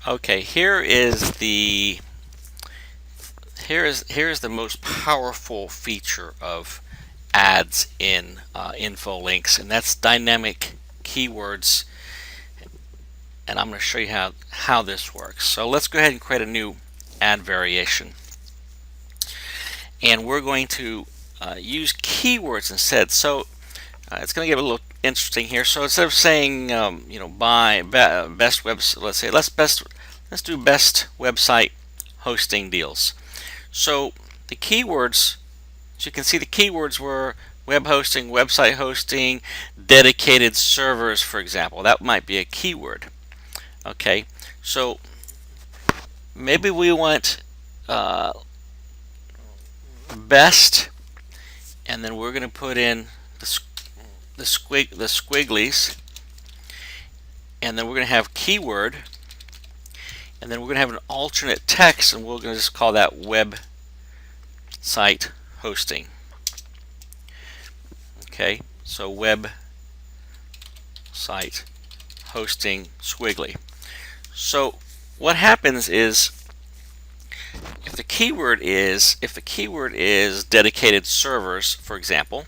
Okay, here's the most powerful feature of ads in InfoLinks, and that's dynamic keywords. And I'm going to show you how this works. So let's go ahead and create a new ad variation, and we're going to use keywords instead. So it's going to get a little interesting here. So instead of saying buy best website, let's do best website hosting deals. So the keywords, as you can see, the keywords were web hosting, website hosting, dedicated servers, for example. That might be a keyword. Okay, so maybe we want best, and then we're going to put in the squigglies, and then we're going to have keyword, and then we're going to have an alternate text, and we're going to just call that website hosting. Okay, so web site hosting squiggly. So what happens is, if the keyword is dedicated servers, for example,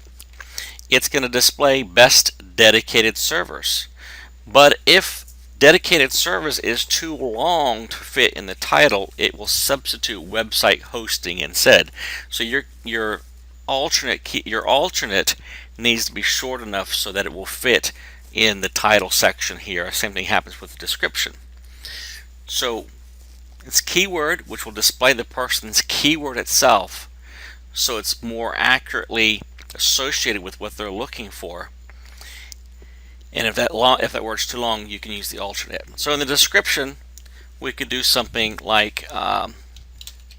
it's going to display best dedicated servers. But if dedicated servers is too long to fit in the title, it will substitute website hosting instead. So your alternate needs to be short enough so that it will fit in the title section here. Same thing happens with the description. So it's keyword, which will display the person's keyword itself, so it's more accurately associated with what they're looking for. And if that word's too long, you can use the alternate. So in the description, we could do something like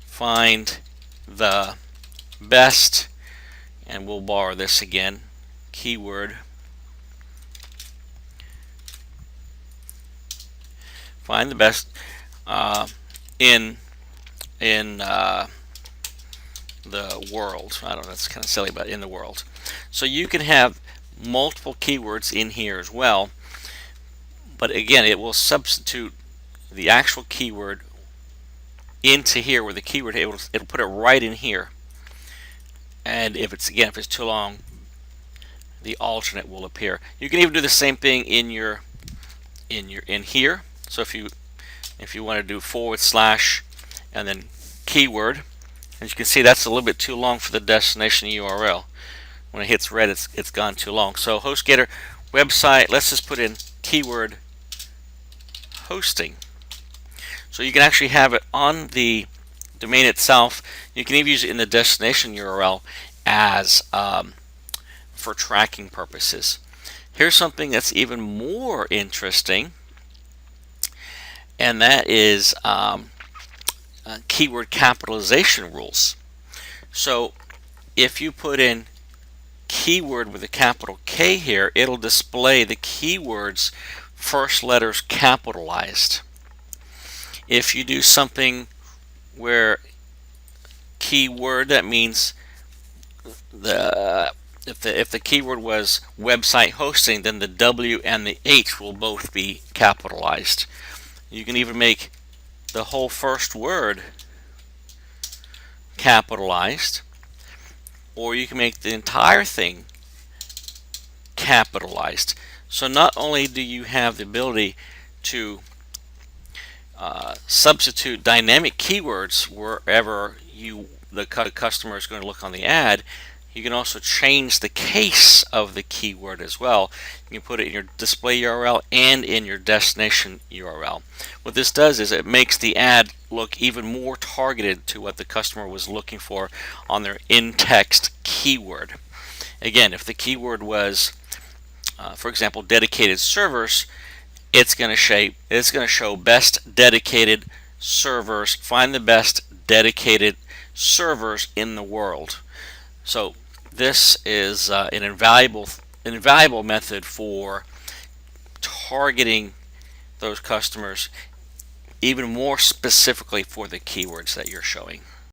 find the best, and we'll borrow this again, keyword, find the best in the world. I don't know, that's kind of silly, but in the world. So you can have multiple keywords in here as well, but again, it will substitute the actual keyword into here where the keyword, it'll put it right in here. And if it's too long, the alternate will appear. You can even do the same thing in here. So if you want to do / and then keyword, as you can see, that's a little bit too long for the destination URL. When it hits red, it's gone too long. So HostGator website, let's just put in keyword hosting. So you can actually have it on the domain itself. You can even use it in the destination URL as for tracking purposes. Here's something that's even more interesting, and that is keyword capitalization rules. So if you put in keyword with a capital K here, it'll display the keyword's first letters capitalized. If you do something where keyword, that means if the keyword was website hosting, then the W and the H will both be capitalized. You can even make the whole first word capitalized, or you can make the entire thing capitalized. So not only do you have the ability to substitute dynamic keywords wherever the customer is going to look on the ad, you can also change the case of the keyword as well. You can put it in your display URL and in your destination URL. What this does is it makes the ad look even more targeted to what the customer was looking for on their in-text keyword. Again, if the keyword was, for example, dedicated servers, it's going to show best dedicated servers. Find the best dedicated servers in the world. So this is an invaluable method for targeting those customers even more specifically for the keywords that you're showing.